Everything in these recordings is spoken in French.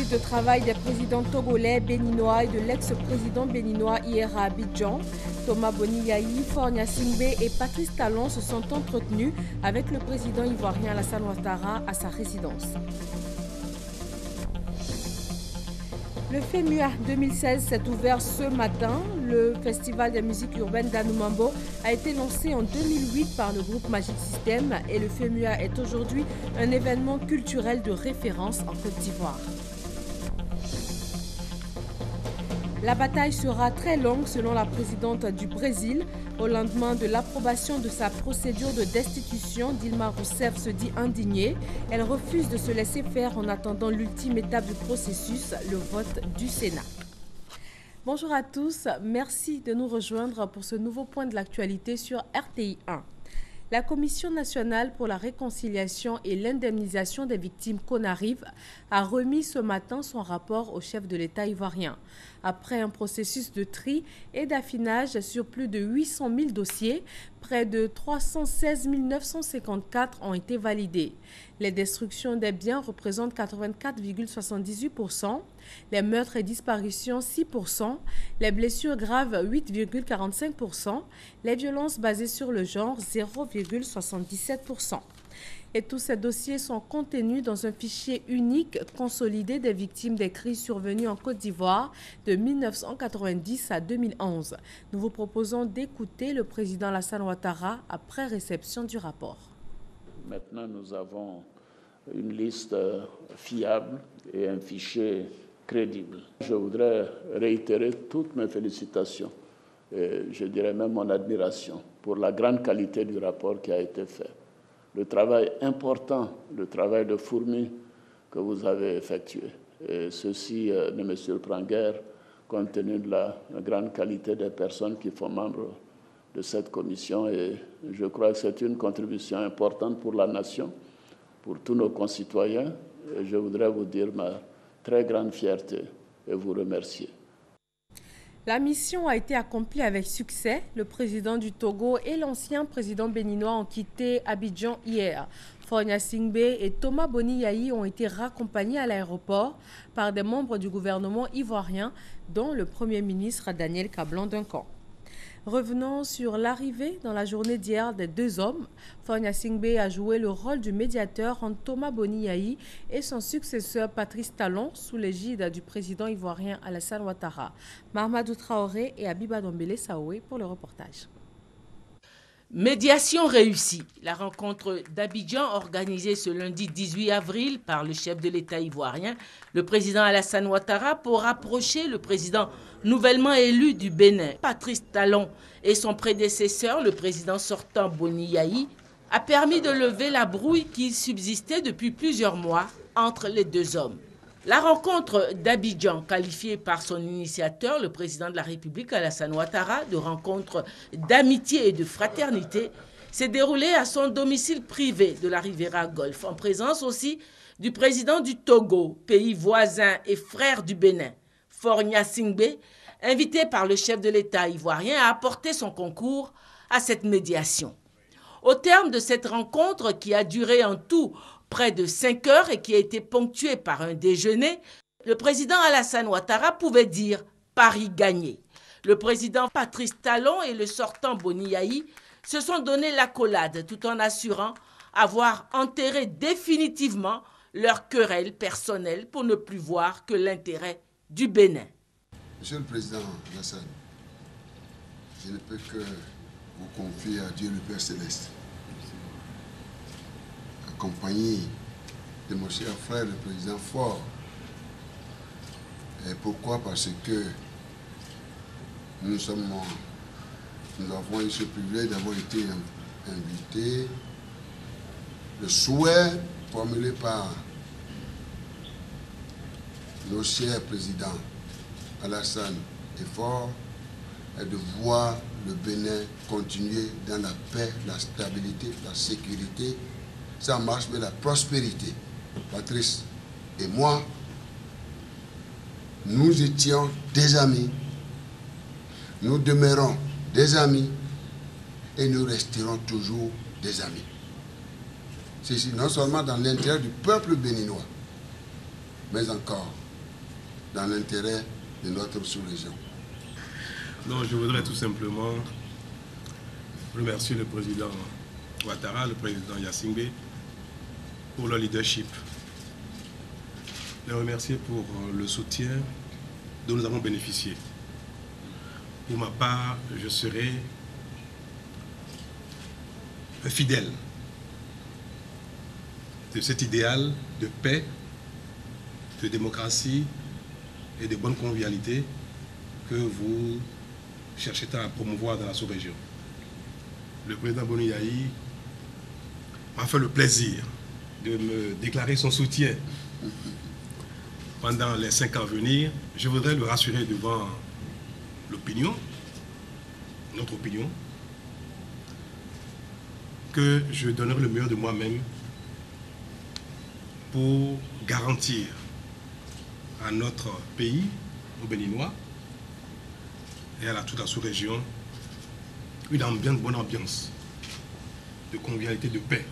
visite de travail des présidents togolais, béninois et de l'ex-président béninois hier à Abidjan. Thomas Boni Yayi, Faure Gnassingbé et Patrice Talon se sont entretenus avec le président ivoirien Alassane Ouattara à sa résidence. Le FEMUA 2016 s'est ouvert ce matin. Le festival des musiques urbaines d'Anoumambo a été lancé en 2008 par le groupe Magic System et le FEMUA est aujourd'hui un événement culturel de référence en Côte d'Ivoire. La bataille sera très longue selon la présidente du Brésil. Au lendemain de l'approbation de sa procédure de destitution, Dilma Rousseff se dit indignée. Elle refuse de se laisser faire en attendant l'ultime étape du processus, le vote du Sénat. Bonjour à tous, merci de nous rejoindre pour ce nouveau point de l'actualité sur RTI 1. La Commission nationale pour la réconciliation et l'indemnisation des victimes Conarive a remis ce matin son rapport au chef de l'État ivoirien. Après un processus de tri et d'affinage sur plus de 800 000 dossiers, près de 316 954 ont été validés. Les destructions des biens représentent 84,78%, les meurtres et disparitions 6%, les blessures graves 8,45%, les violences basées sur le genre 0,77%. Et tous ces dossiers sont contenus dans un fichier unique consolidé des victimes des crises survenues en Côte d'Ivoire de 1990 à 2011. Nous vous proposons d'écouter le président Alassane Ouattara après réception du rapport. Maintenant, nous avons une liste fiable et un fichier crédible. Je voudrais réitérer toutes mes félicitations, et je dirais même mon admiration pour la grande qualité du rapport qui a été fait. Le travail important, le travail de fourmi que vous avez effectué. Et ceci ne me surprend guère compte tenu de la grande qualité des personnes qui font membre de cette commission. Et je crois que c'est une contribution importante pour la nation, pour tous nos concitoyens. Et je voudrais vous dire ma très grande fierté et vous remercier. La mission a été accomplie avec succès. Le président du Togo et l'ancien président béninois ont quitté Abidjan hier. Faure Gnassingbé et Thomas Boni Yayi ont été raccompagnés à l'aéroport par des membres du gouvernement ivoirien, dont le Premier ministre Daniel Kablan-Duncan. Revenons sur l'arrivée dans la journée d'hier des deux hommes. Faure Gnassingbé a joué le rôle du médiateur entre Thomas Boni Yayi et son successeur Patrice Talon sous l'égide du président ivoirien Alassane Ouattara. Mahamadou Traoré et Abiba Dombele Saoué pour le reportage. Médiation réussie. La rencontre d'Abidjan organisée ce lundi 18 avril par le chef de l'État ivoirien, le président Alassane Ouattara, pour rapprocher le président nouvellement élu du Bénin, Patrice Talon, et son prédécesseur, le président sortant Boni Yayi, a permis de lever la brouille qui subsistait depuis plusieurs mois entre les deux hommes. La rencontre d'Abidjan, qualifiée par son initiateur, le président de la République Alassane Ouattara, de rencontre d'amitié et de fraternité, s'est déroulée à son domicile privé de la Riviera Golfe, en présence aussi du président du Togo, pays voisin et frère du Bénin, Faure Gnassingbé, invité par le chef de l'État ivoirien à apporter son concours à cette médiation. Au terme de cette rencontre, qui a duré en tout près de 5 heures et qui a été ponctuée par un déjeuner, le président Alassane Ouattara pouvait dire « Paris gagné ». Le président Patrice Talon et le sortant Boni Yayi se sont donné l'accolade tout en assurant avoir enterré définitivement leur querelle personnelle pour ne plus voir que l'intérêt du Bénin. Monsieur le Président Alassane, je ne peux que vous confier à Dieu le Père Céleste, accompagné de mon cher frère, le président Faure. Et pourquoi? Parce que nous avons eu ce privilège d'avoir été invités. Le souhait formulé par nos chers présidents Alassane et Faure est de voir le Bénin continuer dans la paix, la stabilité, la sécurité. Ça marche, mais la prospérité. Patrice et moi, nous étions des amis, nous demeurons des amis et nous resterons toujours des amis. Ceci non seulement dans l'intérêt du peuple béninois, mais encore dans l'intérêt de notre sous-région. Non, je voudrais tout simplement remercier le président Ouattara, le président Yassingbe pour leur leadership. Les remercier pour le soutien dont nous avons bénéficié. Pour ma part, je serai fidèle de cet idéal de paix, de démocratie et de bonne convivialité que vous cherchez à promouvoir dans la sous-région. Le président Boni Yayi m'a fait le plaisir de me déclarer son soutien pendant les 5 ans à venir. Je voudrais le rassurer devant l'opinion, notre opinion, que je donnerai le meilleur de moi-même pour garantir à notre pays, aux Béninois, et à toute la sous-région, une bonne ambiance de convivialité, de paix.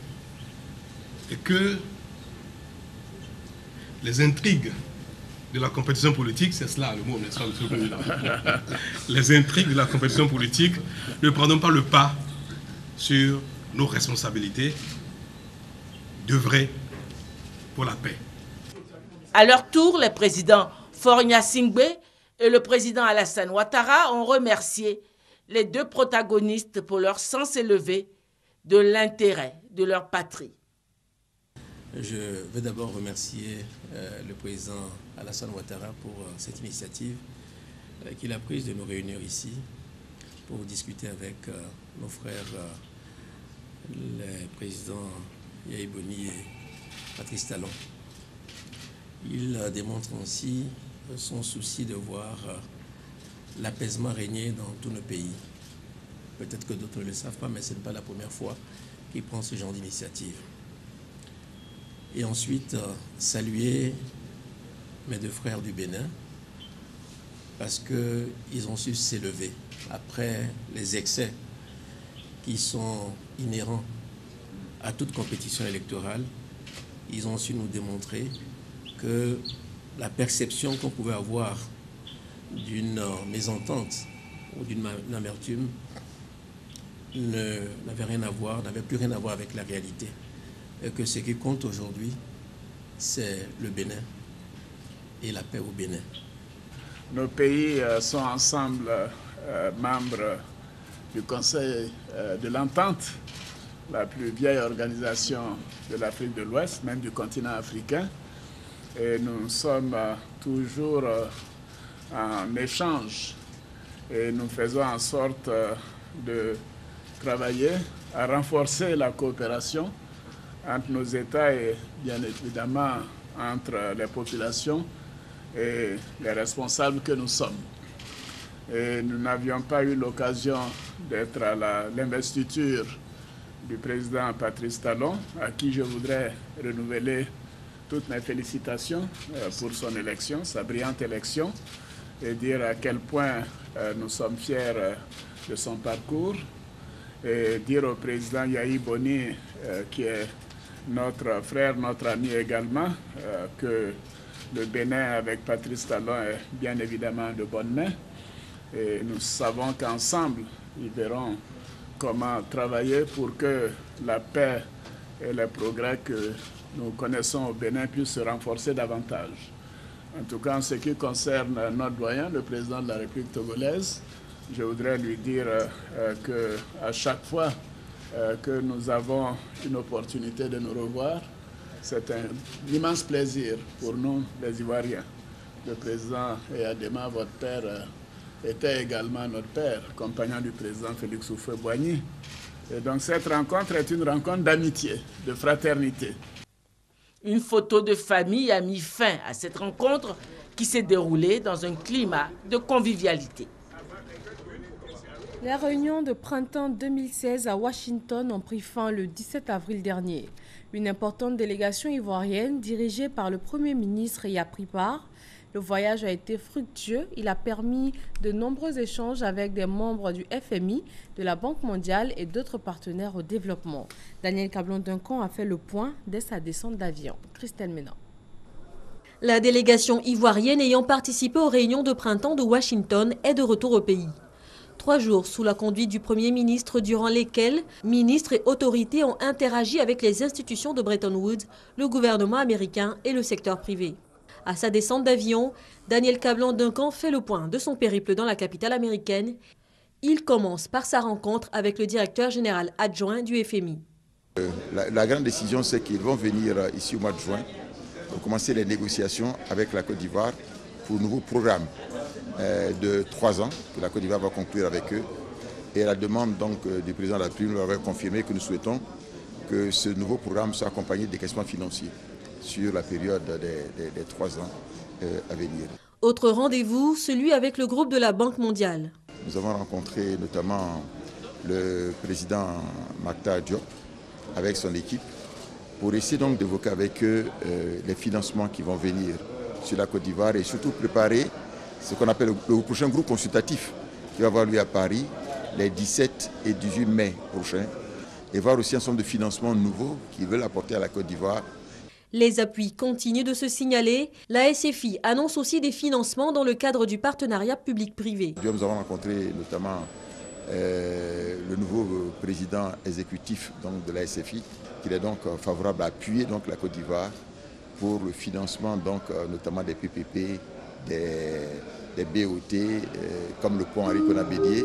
Et que les intrigues de la compétition politique, c'est cela le mot, n'est-ce pas, Monsieur le Président? Les intrigues de la compétition politique ne prendront pas le pas sur nos responsabilités d'œuvrer pour la paix. À leur tour, les présidents Faure Gnassingbé et le président Alassane Ouattara ont remercié les deux protagonistes pour leur sens élevé de l'intérêt de leur patrie. Je veux d'abord remercier le président Alassane Ouattara pour cette initiative qu'il a prise de nous réunir ici pour discuter avec nos frères, les présidents Yayi Boni et Patrice Talon. Il démontre aussi son souci de voir l'apaisement régner dans tous nos pays. Peut-être que d'autres ne le savent pas, mais ce n'est pas la première fois qu'il prend ce genre d'initiative. Et ensuite, saluer mes deux frères du Bénin, parce qu'ils ont su s'élever après les excès qui sont inhérents à toute compétition électorale. Ils ont su nous démontrer que la perception qu'on pouvait avoir d'une mésentente ou d'une amertume n'avait rien à voir, n'avait plus rien à voir avec la réalité. Et que ce qui compte aujourd'hui, c'est le Bénin et la paix au Bénin. Nos pays sont ensemble membres du Conseil de l'Entente, la plus vieille organisation de l'Afrique de l'Ouest, même du continent africain. Et nous sommes toujours en échange et nous faisons en sorte de travailler à renforcer la coopération entre nos États et bien évidemment entre les populations et les responsables que nous sommes. Et nous n'avions pas eu l'occasion d'être à l'investiture du président Patrice Talon, à qui je voudrais renouveler toutes mes félicitations pour son élection, sa brillante élection, et dire à quel point nous sommes fiers de son parcours, et dire au président Yayi Boni, qui est notre frère, notre ami également, que le Bénin avec Patrice Talon est bien évidemment de bonnes mains. Et nous savons qu'ensemble, ils verront comment travailler pour que la paix et les progrès que nous connaissons au Bénin puissent se renforcer davantage. En tout cas, en ce qui concerne notre doyen, le président de la République togolaise, je voudrais lui dire qu'à chaque fois que nous avons une opportunité de nous revoir, c'est un immense plaisir pour nous, les Ivoiriens. Le président Eyadema, votre père, était également notre père, compagnon du président Félix Houphouët-Boigny. Et donc cette rencontre est une rencontre d'amitié, de fraternité. Une photo de famille a mis fin à cette rencontre qui s'est déroulée dans un climat de convivialité. Les réunions de printemps 2016 à Washington ont pris fin le 17 avril dernier. Une importante délégation ivoirienne dirigée par le Premier ministre y a pris part. Le voyage a été fructueux. Il a permis de nombreux échanges avec des membres du FMI, de la Banque mondiale et d'autres partenaires au développement. Daniel Cablon-Duncan a fait le point dès sa descente d'avion. Christelle Ménan. La délégation ivoirienne ayant participé aux réunions de printemps de Washington est de retour au pays. 3 jours sous la conduite du Premier ministre durant lesquels ministres et autorités ont interagi avec les institutions de Bretton Woods, le gouvernement américain et le secteur privé. À sa descente d'avion, Daniel Kablan-Duncan fait le point de son périple dans la capitale américaine. Il commence par sa rencontre avec le directeur général adjoint du FMI. La grande décision, c'est qu'ils vont venir ici au mois de juin pour commencer les négociations avec la Côte d'Ivoire pour un nouveau programme de 3 ans que la Côte d'Ivoire va conclure avec eux. Et à la demande donc du président de la République, nous avons confirmé que nous souhaitons que ce nouveau programme soit accompagné d'équipements financiers sur la période des 3 ans à venir. Autre rendez-vous, celui avec le groupe de la Banque mondiale. Nous avons rencontré notamment le président Mactar Diop avec son équipe pour essayer donc d'évoquer avec eux les financements qui vont venir sur la Côte d'Ivoire et surtout préparer ce qu'on appelle le prochain groupe consultatif qui va avoir lieu à Paris les 17 et 18 mai prochains et voir aussi un certain nombre de financements nouveaux qu'ils veulent apporter à la Côte d'Ivoire. Les appuis continuent de se signaler. La SFI annonce aussi des financements dans le cadre du partenariat public-privé. Nous avons rencontré notamment le nouveau président exécutif donc, de la SFI, qui est donc favorable à appuyer donc, la Côte d'Ivoire pour le financement donc, notamment des PPP, des BOT, comme le pont Henri Konan-Bédié,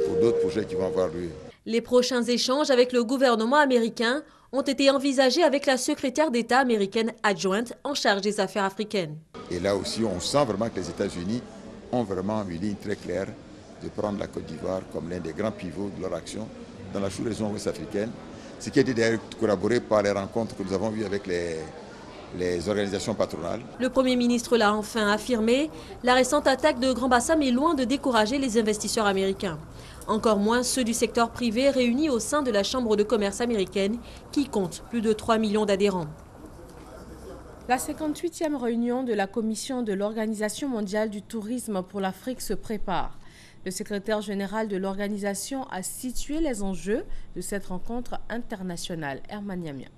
pour d'autres projets qui vont avoir lieu. Les prochains échanges avec le gouvernement américain ont été envisagés avec la secrétaire d'État américaine adjointe en charge des affaires africaines. Et là aussi, on sent vraiment que les États-Unis ont vraiment une ligne très claire de prendre la Côte d'Ivoire comme l'un des grands pivots de leur action dans la sous-région ouest-africaine, ce qui a été d'ailleurs corroboré par les rencontres que nous avons eues avec les organisations patronales. Le Premier ministre l'a enfin affirmé, la récente attaque de Grand Bassam est loin de décourager les investisseurs américains. Encore moins ceux du secteur privé réunis au sein de la Chambre de commerce américaine qui compte plus de 3 millions d'adhérents. La 58e réunion de la Commission de l'Organisation mondiale du tourisme pour l'Afrique se prépare. Le secrétaire général de l'organisation a situé les enjeux de cette rencontre internationale. Herman Yamia.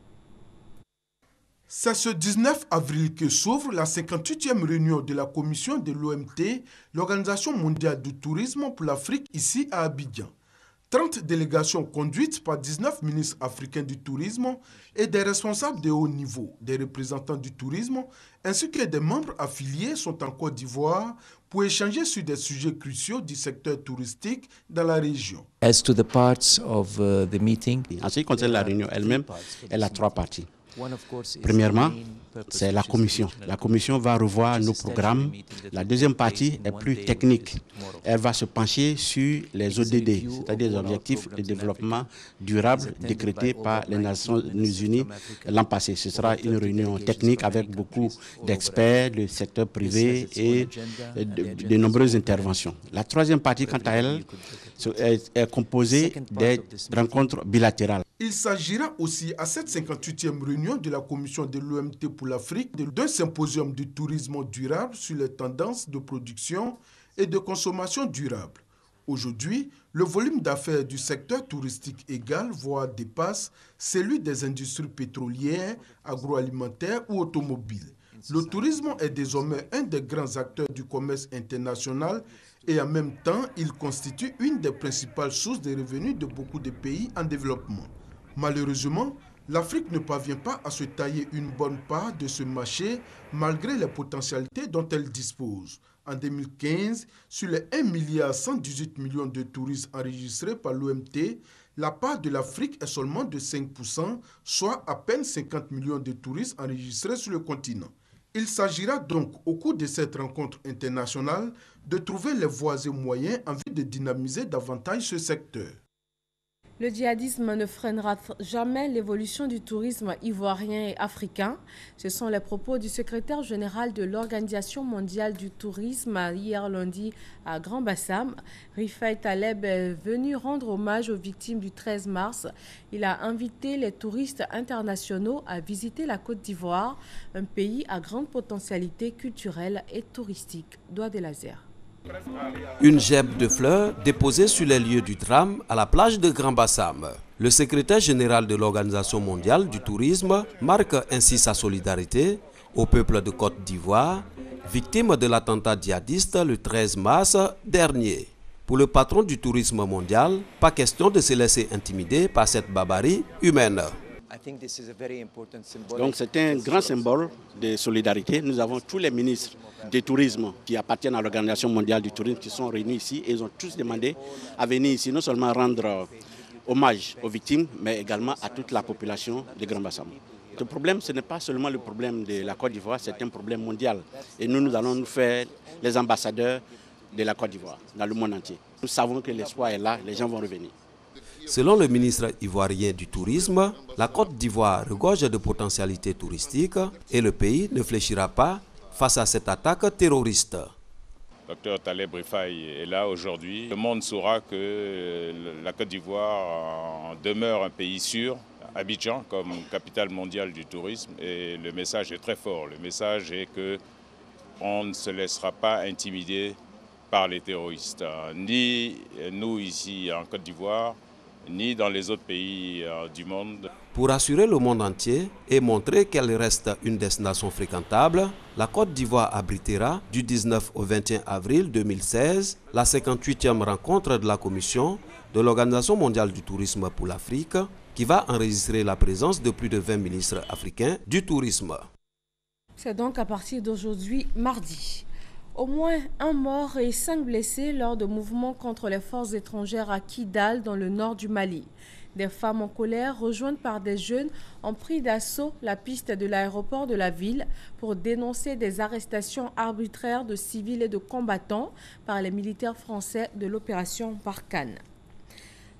C'est ce 19 avril que s'ouvre la 58e réunion de la commission de l'OMT, l'Organisation mondiale du tourisme pour l'Afrique, ici à Abidjan. 30 délégations conduites par 19 ministres africains du tourisme et des responsables de haut niveau, des représentants du tourisme, ainsi que des membres affiliés sont en Côte d'Ivoire pour échanger sur des sujets cruciaux du secteur touristique dans la région. As to the parts of the meeting, en ce qui concerne la réunion elle-même, elle a 3 parties. Premièrement, c'est la commission. La commission va revoir nos programmes. La deuxième partie est plus technique. Elle va se pencher sur les ODD, c'est-à-dire les objectifs de développement durable décrétés par les Nations Unies l'an passé. Ce sera une réunion technique avec beaucoup d'experts, du secteur privé et de nombreuses interventions. La troisième partie, quant à elle, est composée des rencontres bilatérales. Il s'agira aussi à cette 58e réunion de la Commission de l'OMT pour l'Afrique d'un symposium du tourisme durable sur les tendances de production et de consommation durable. Aujourd'hui, le volume d'affaires du secteur touristique égale, voire dépasse, celui des industries pétrolières, agroalimentaires ou automobiles. Le tourisme est désormais un des grands acteurs du commerce international et en même temps, il constitue une des principales sources de revenus de beaucoup de pays en développement. Malheureusement, l'Afrique ne parvient pas à se tailler une bonne part de ce marché malgré les potentialités dont elle dispose. En 2015, sur les 1,118 milliard de touristes enregistrés par l'OMT, la part de l'Afrique est seulement de 5%, soit à peine 50 millions de touristes enregistrés sur le continent. Il s'agira donc, au cours de cette rencontre internationale, de trouver les voies et moyens en vue de dynamiser davantage ce secteur. Le djihadisme ne freinera jamais l'évolution du tourisme ivoirien et africain. Ce sont les propos du secrétaire général de l'Organisation mondiale du tourisme hier lundi à Grand Bassam. Rifai Taleb est venu rendre hommage aux victimes du 13 mars. Il a invité les touristes internationaux à visiter la Côte d'Ivoire, un pays à grande potentialité culturelle et touristique. Doigt de laser. Une gerbe de fleurs déposée sur les lieux du drame à la plage de Grand Bassam. Le secrétaire général de l'Organisation mondiale du tourisme marque ainsi sa solidarité au peuple de Côte d'Ivoire, victime de l'attentat djihadiste le 13 mars dernier. Pour le patron du tourisme mondial, pas question de se laisser intimider par cette barbarie humaine. Donc c'est un grand symbole de solidarité. Nous avons tous les ministres du tourisme qui appartiennent à l'Organisation mondiale du tourisme qui sont réunis ici et ils ont tous demandé à venir ici non seulement rendre hommage aux victimes, mais également à toute la population de Grand Bassam. Le problème, ce n'est pas seulement le problème de la Côte d'Ivoire, c'est un problème mondial. Et nous allons nous faire les ambassadeurs de la Côte d'Ivoire dans le monde entier. Nous savons que l'espoir est là, les gens vont revenir. Selon le ministre ivoirien du Tourisme, la Côte d'Ivoire regorge de potentialités touristiques et le pays ne fléchira pas face à cette attaque terroriste. Dr Taleb Rifai est là aujourd'hui. Le monde saura que la Côte d'Ivoire demeure un pays sûr. Abidjan comme capitale mondiale du tourisme et le message est très fort. Le message est qu'on ne se laissera pas intimider par les terroristes, ni nous ici en Côte d'Ivoire, ni dans les autres pays du monde. Pour assurer le monde entier et montrer qu'elle reste une destination fréquentable, la Côte d'Ivoire abritera du 19 au 21 avril 2016 la 58e rencontre de la Commission de l'Organisation mondiale du tourisme pour l'Afrique, qui va enregistrer la présence de plus de 20 ministres africains du tourisme. C'est donc à partir d'aujourd'hui, mardi. Au moins un mort et 5 blessés lors de mouvements contre les forces étrangères à Kidal, dans le nord du Mali. Des femmes en colère, rejointes par des jeunes, ont pris d'assaut la piste de l'aéroport de la ville pour dénoncer des arrestations arbitraires de civils et de combattants par les militaires français de l'opération Barkhane.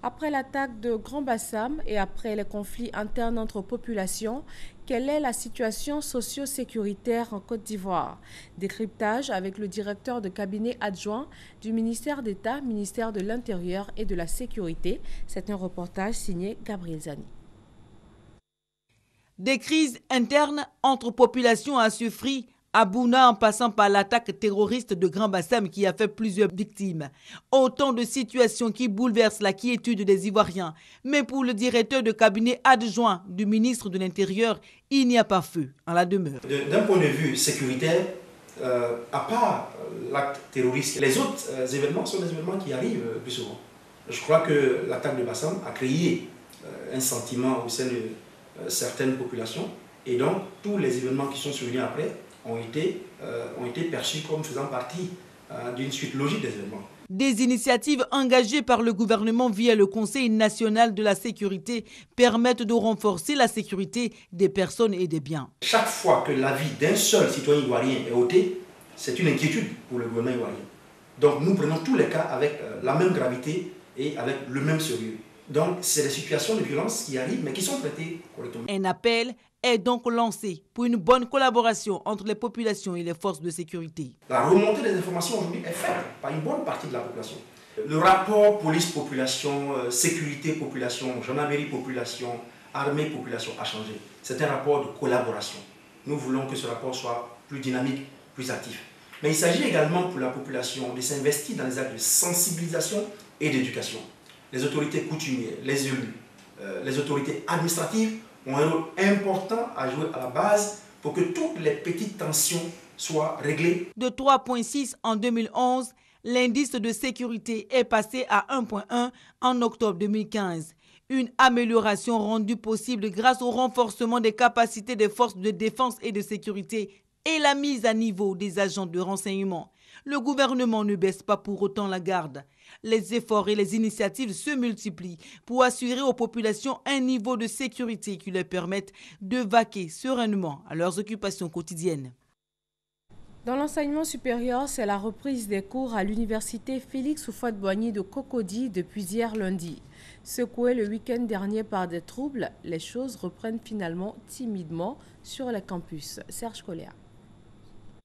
Après l'attaque de Grand Bassam et après les conflits internes entre populations, quelle est la situation socio-sécuritaire en Côte d'Ivoire? Décryptage avec le directeur de cabinet adjoint du ministère d'État, ministère de l'Intérieur et de la Sécurité. C'est un reportage signé Gabriel Zani. Des crises internes entre populations à Sufri, à Bouna, en passant par l'attaque terroriste de Grand Bassam qui a fait plusieurs victimes. Autant de situations qui bouleversent la quiétude des Ivoiriens. Mais pour le directeur de cabinet adjoint du ministre de l'Intérieur, il n'y a pas feu en la demeure. D'un point de vue sécuritaire, à part l'acte terroriste, les autres événements sont des événements qui arrivent plus souvent. Je crois que l'attaque de Bassam a créé un sentiment au sein de certaines populations. Et donc, tous les événements qui sont survenus après ont été perçus comme faisant partie d'une suite logique des événements. Des initiatives engagées par le gouvernement via le Conseil national de la sécurité permettent de renforcer la sécurité des personnes et des biens. Chaque fois que la vie d'un seul citoyen ivoirien est ôtée, c'est une inquiétude pour le gouvernement ivoirien. Donc nous prenons tous les cas avec la même gravité et avec le même sérieux. Donc c'est des situations de violence qui arrivent mais qui sont traitées correctement. Un appel est donc lancé pour une bonne collaboration entre les populations et les forces de sécurité. La remontée des informations aujourd'hui est faite par une bonne partie de la population. Le rapport police-population, sécurité-population, gendarmerie-population, armée-population a changé. C'est un rapport de collaboration. Nous voulons que ce rapport soit plus dynamique, plus actif. Mais il s'agit également pour la population de s'investir dans les actes de sensibilisation et d'éducation. Les autorités coutumières, les élus, les autorités administratives ont un rôle important à jouer à la base pour que toutes les petites tensions soient réglées. De 3,6 en 2011, l'indice de sécurité est passé à 1,1 en octobre 2015. Une amélioration rendue possible grâce au renforcement des capacités des forces de défense et de sécurité et la mise à niveau des agents de renseignement. Le gouvernement ne baisse pas pour autant la garde. Les efforts et les initiatives se multiplient pour assurer aux populations un niveau de sécurité qui leur permette de vaquer sereinement à leurs occupations quotidiennes. Dans l'enseignement supérieur, c'est la reprise des cours à l'université Félix Houphouët-Boigny de Cocody depuis hier lundi. Secoués le week-end dernier par des troubles, les choses reprennent finalement timidement sur les campus. Serge Coléa.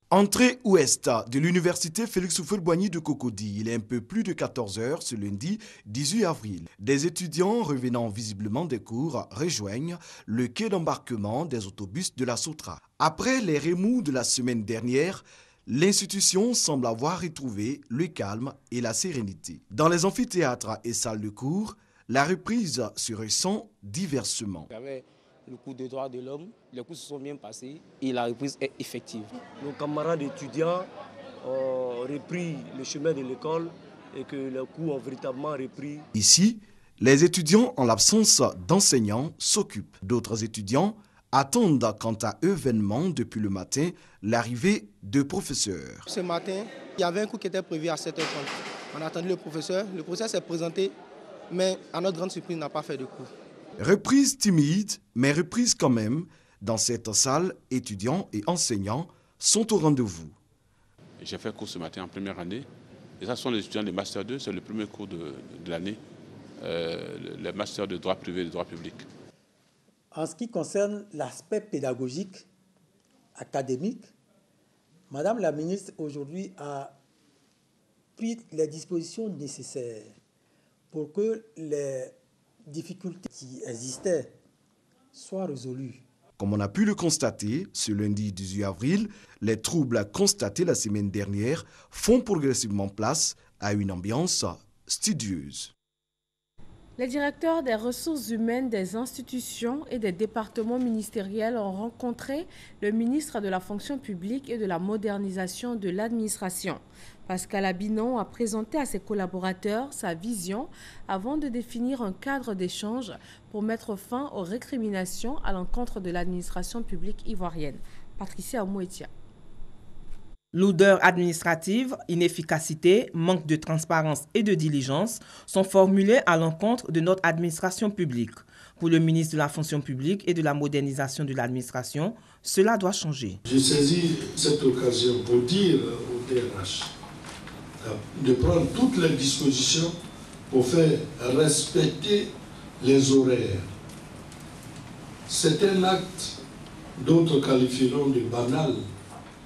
Entrée ouest de l'université Félix Houphouët-Boigny de Cocody, il est un peu plus de 14 h ce lundi 18 avril. Des étudiants revenant visiblement des cours rejoignent le quai d'embarquement des autobus de la Sotra. Après les remous de la semaine dernière, l'institution semble avoir retrouvé le calme et la sérénité. Dans les amphithéâtres et salles de cours, la reprise se ressent diversement. J'avais le cours des droits de l'homme. Les cours se sont bien passés et la reprise est effective. Nos camarades étudiants ont repris le chemin de l'école et que les cours ont véritablement repris. Ici, les étudiants, en l'absence d'enseignants, s'occupent. D'autres étudiants attendent quant à eux vainement depuis le matin l'arrivée de professeurs. Ce matin, il y avait un cours qui était prévu à 7h30. On a attendu le professeur s'est présenté, mais à notre grande surprise, il n'a pas fait de cours. Reprise timide, mais reprise quand même. Dans cette salle, étudiants et enseignants sont au rendez-vous. J'ai fait cours ce matin en première année. Et ça sont les étudiants de Master 2, c'est le premier cours de l'année. Le Master de droit privé et de droit public. En ce qui concerne l'aspect pédagogique, académique, Madame la ministre aujourd'hui a pris les dispositions nécessaires pour que les difficultés qui existaient soient résolues. Comme on a pu le constater, ce lundi 18 avril, les troubles constatés la semaine dernière font progressivement place à une ambiance studieuse. Les directeurs des ressources humaines des institutions et des départements ministériels ont rencontré le ministre de la fonction publique et de la modernisation de l'administration. Pascal Abinon a présenté à ses collaborateurs sa vision avant de définir un cadre d'échange pour mettre fin aux récriminations à l'encontre de l'administration publique ivoirienne. Patricia Omouetia. Lourdeur administrative, inefficacité, manque de transparence et de diligence sont formulés à l'encontre de notre administration publique. Pour le ministre de la fonction publique et de la modernisation de l'administration, cela doit changer. Je saisis cette occasion pour dire au DRH de prendre toutes les dispositions pour faire respecter les horaires. C'est un acte, d'autres qualifieront de banal,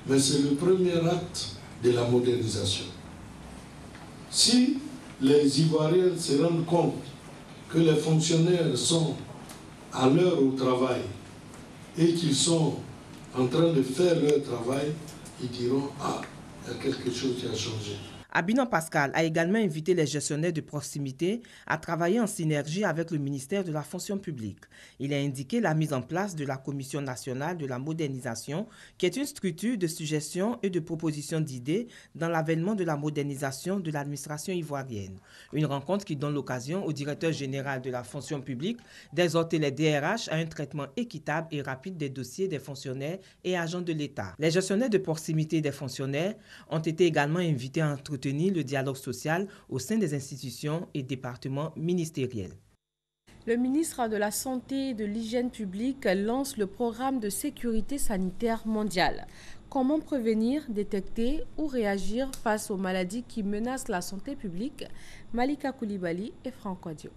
mais c'est le premier acte de la modernisation. Si les Ivoiriens se rendent compte que les fonctionnaires sont à l'heure au travail et qu'ils sont en train de faire leur travail, ils diront « Ah, il y a quelque chose qui a changé ». Abinon Pascal a également invité les gestionnaires de proximité à travailler en synergie avec le ministère de la fonction publique. Il a indiqué la mise en place de la Commission nationale de la modernisation, qui est une structure de suggestions et de propositions d'idées dans l'avènement de la modernisation de l'administration ivoirienne. Une rencontre qui donne l'occasion au directeur général de la fonction publique d'exhorter les DRH à un traitement équitable et rapide des dossiers des fonctionnaires et agents de l'État. Les gestionnaires de proximité des fonctionnaires ont été également invités à entretenir le dialogue social au sein des institutions et départements ministériels. Le ministre de la Santé et de l'Hygiène publique lance le programme de sécurité sanitaire mondiale. Comment prévenir, détecter ou réagir face aux maladies qui menacent la santé publique? Malika Koulibaly et Franck Dio.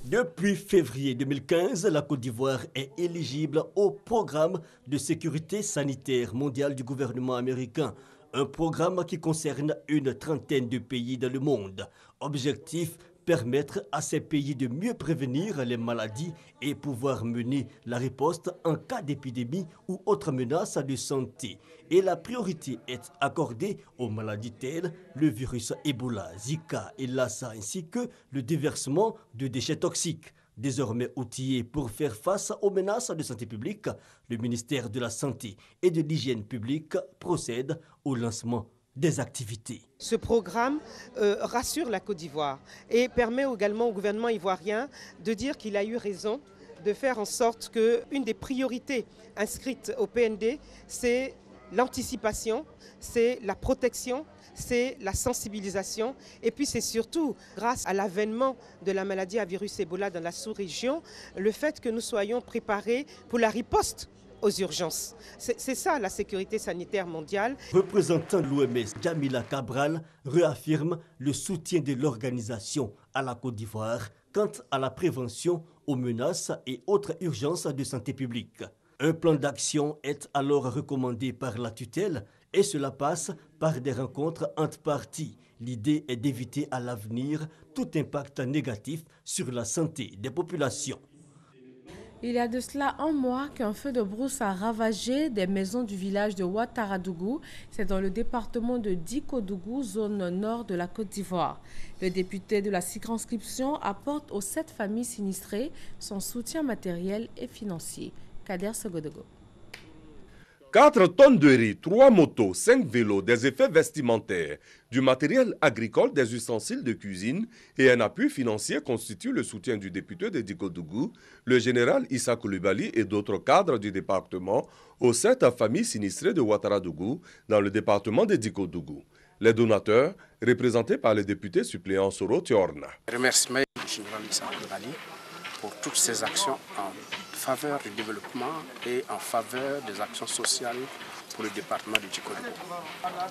Depuis février 2015, la Côte d'Ivoire est éligible au programme de sécurité sanitaire mondiale du gouvernement américain. Un programme qui concerne une trentaine de pays dans le monde. Objectif, permettre à ces pays de mieux prévenir les maladies et pouvoir mener la riposte en cas d'épidémie ou autre menace de santé. Et la priorité est accordée aux maladies telles le virus Ebola, Zika et Lassa, ainsi que le déversement de déchets toxiques. Désormais outillé pour faire face aux menaces de santé publique, le ministère de la Santé et de l'Hygiène publique procède au lancement des activités. Ce programme rassure la Côte d'Ivoire et permet également au gouvernement ivoirien de dire qu'il a eu raison de faire en sorte qu'une des priorités inscrites au PND, c'est l'anticipation, c'est la protection, c'est la sensibilisation et puis c'est surtout grâce à l'avènement de la maladie à virus Ebola dans la sous-région, le fait que nous soyons préparés pour la riposte aux urgences. C'est ça la sécurité sanitaire mondiale. Représentant de l'OMS, Jamila Cabral réaffirme le soutien de l'organisation à la Côte d'Ivoire quant à la prévention aux menaces et autres urgences de santé publique. Un plan d'action est alors recommandé par la tutelle et cela passe par des rencontres entre parties. L'idée est d'éviter à l'avenir tout impact négatif sur la santé des populations. Il y a de cela un mois qu'un feu de brousse a ravagé des maisons du village de Ouattaradougou. C'est dans le département de Dikodougou, zone nord de la Côte d'Ivoire. Le député de la circonscription apporte aux 7 familles sinistrées son soutien matériel et financier. Kader Segodogo. 4 tonnes de riz, 3 motos, 5 vélos, des effets vestimentaires, du matériel agricole, des ustensiles de cuisine et un appui financier constituent le soutien du député de Dikodougou, le général Issa Coulibaly et d'autres cadres du département aux 7 familles sinistrées de Ouattaradougou dans le département de Dikodougou. Les donateurs, représentés par le député suppléant Soro Tiorna. Remerciements du général Issa Coulibaly pour toutes ces actions en faveur du développement et en faveur des actions sociales pour le département de Dikodougou.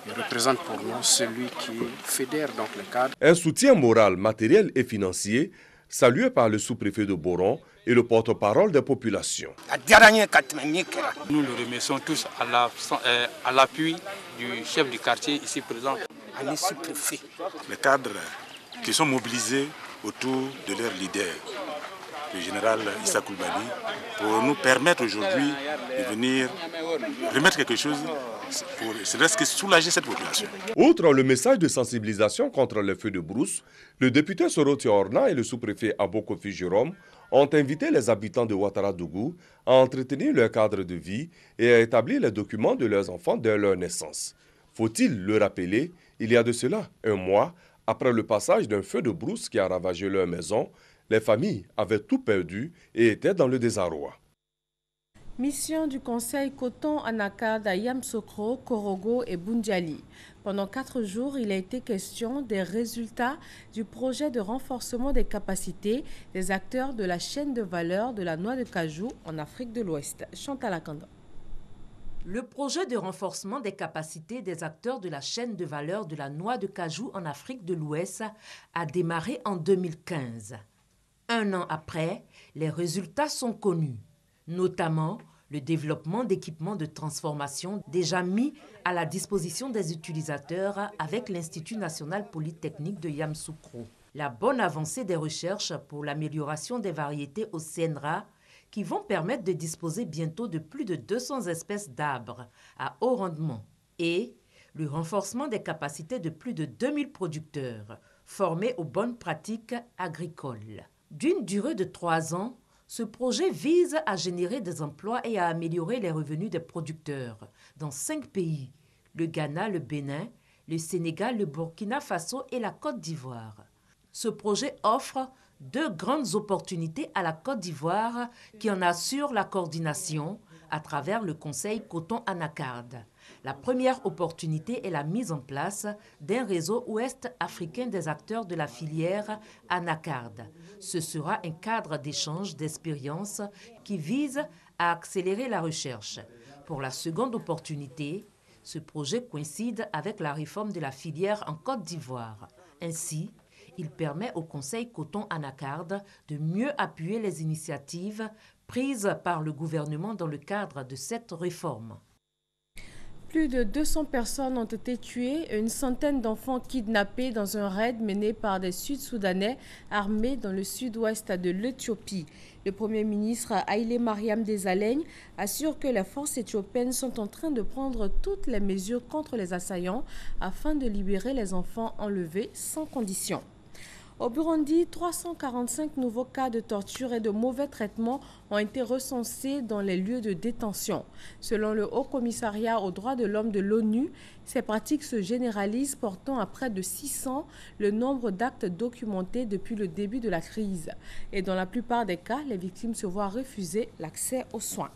Il représente pour nous celui qui fédère donc les cadres. Un soutien moral, matériel et financier salué par le sous-préfet de Boron et le porte-parole des populations. Nous le remercions tous à l'appui du chef du quartier ici présent. Les cadres qui sont mobilisés autour de leur leader, le général Issa Coulibaly, pour nous permettre aujourd'hui de venir remettre quelque chose pour soulager cette population. Outre le message de sensibilisation contre les feux de brousse, le député Soro Tiorna et le sous-préfet Abokofi Jérôme ont invité les habitants de Ouattaradougou à entretenir leur cadre de vie et à établir les documents de leurs enfants dès leur naissance. Faut-il le rappeler, il y a de cela un mois, après le passage d'un feu de brousse qui a ravagé leur maison, les familles avaient tout perdu et étaient dans le désarroi. Mission du Conseil Coton Anacarde à Yamsokro, Korogo et Bundiali. Pendant 4 jours, il a été question des résultats du projet de renforcement des capacités des acteurs de la chaîne de valeur de la noix de cajou en Afrique de l'Ouest. Chantal Akanda. Le projet de renforcement des capacités des acteurs de la chaîne de valeur de la noix de cajou en Afrique de l'Ouest a démarré en 2015. Un an après, les résultats sont connus, notamment le développement d'équipements de transformation déjà mis à la disposition des utilisateurs avec l'Institut national polytechnique de Yamoussoukro. La bonne avancée des recherches pour l'amélioration des variétés au CNRA qui vont permettre de disposer bientôt de plus de 200 espèces d'arbres à haut rendement et le renforcement des capacités de plus de 2000 producteurs formés aux bonnes pratiques agricoles. D'une durée de 3 ans, ce projet vise à générer des emplois et à améliorer les revenus des producteurs dans 5 pays, le Ghana, le Bénin, le Sénégal, le Burkina Faso et la Côte d'Ivoire. Ce projet offre 2 grandes opportunités à la Côte d'Ivoire qui en assure la coordination à travers le Conseil Coton Anacarde. La première opportunité est la mise en place d'un réseau ouest-africain des acteurs de la filière anacarde. Ce sera un cadre d'échange d'expériences qui vise à accélérer la recherche. Pour la seconde opportunité, ce projet coïncide avec la réforme de la filière en Côte d'Ivoire. Ainsi, il permet au Conseil Coton Anacarde de mieux appuyer les initiatives prises par le gouvernement dans le cadre de cette réforme. Plus de 200 personnes ont été tuées et une centaine d'enfants kidnappés dans un raid mené par des Sud-Soudanais armés dans le sud-ouest de l'Éthiopie. Le Premier ministre Haïlé Mariam Desalegn assure que les forces éthiopiennes sont en train de prendre toutes les mesures contre les assaillants afin de libérer les enfants enlevés sans condition. Au Burundi, 345 nouveaux cas de torture et de mauvais traitements ont été recensés dans les lieux de détention. Selon le Haut Commissariat aux droits de l'homme de l'ONU, ces pratiques se généralisent, portant à près de 600 le nombre d'actes documentés depuis le début de la crise. Et dans la plupart des cas, les victimes se voient refuser l'accès aux soins.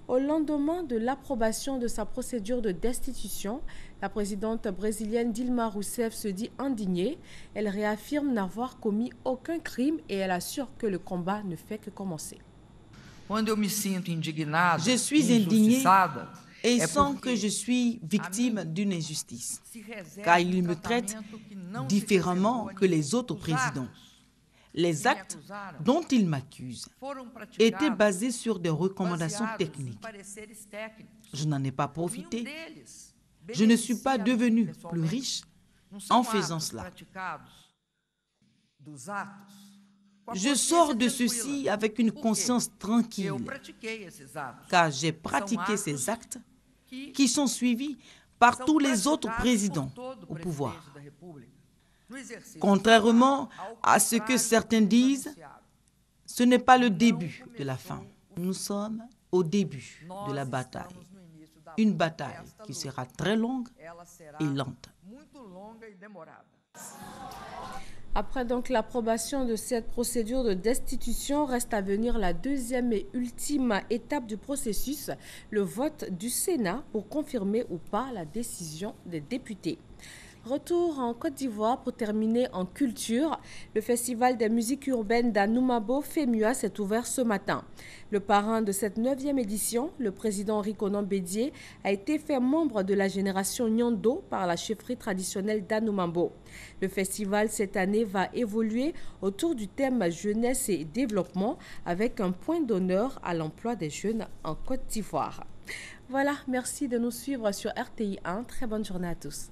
Au lendemain de l'approbation de sa procédure de destitution, la présidente brésilienne Dilma Rousseff se dit indignée. Elle réaffirme n'avoir commis aucun crime et elle assure que le combat ne fait que commencer. Je suis indignée et sens que je suis victime d'une injustice, car il me traite différemment que les autres présidents. Les actes dont il m'accuse étaient basés sur des recommandations techniques. Je n'en ai pas profité. Je ne suis pas devenu plus riche en faisant cela. Je sors de ceci avec une conscience tranquille, car j'ai pratiqué ces actes qui sont suivis par tous les autres présidents au pouvoir. Contrairement à ce que certains disent, ce n'est pas le début de la fin. Nous sommes au début de la bataille. Une bataille qui sera très longue et lente. Après donc l'approbation de cette procédure de destitution, reste à venir la deuxième et ultime étape du processus, le vote du Sénat pour confirmer ou pas la décision des députés. Retour en Côte d'Ivoire pour terminer en culture. Le festival des musiques urbaines d'Anoumabo FEMUA s'est ouvert ce matin. Le parrain de cette 9e édition, le président Rikonan Bédié, a été fait membre de la génération Nyondo par la chefferie traditionnelle d'Anoumabo. Le festival cette année va évoluer autour du thème jeunesse et développement avec un point d'honneur à l'emploi des jeunes en Côte d'Ivoire. Voilà, merci de nous suivre sur RTI 1. Très bonne journée à tous.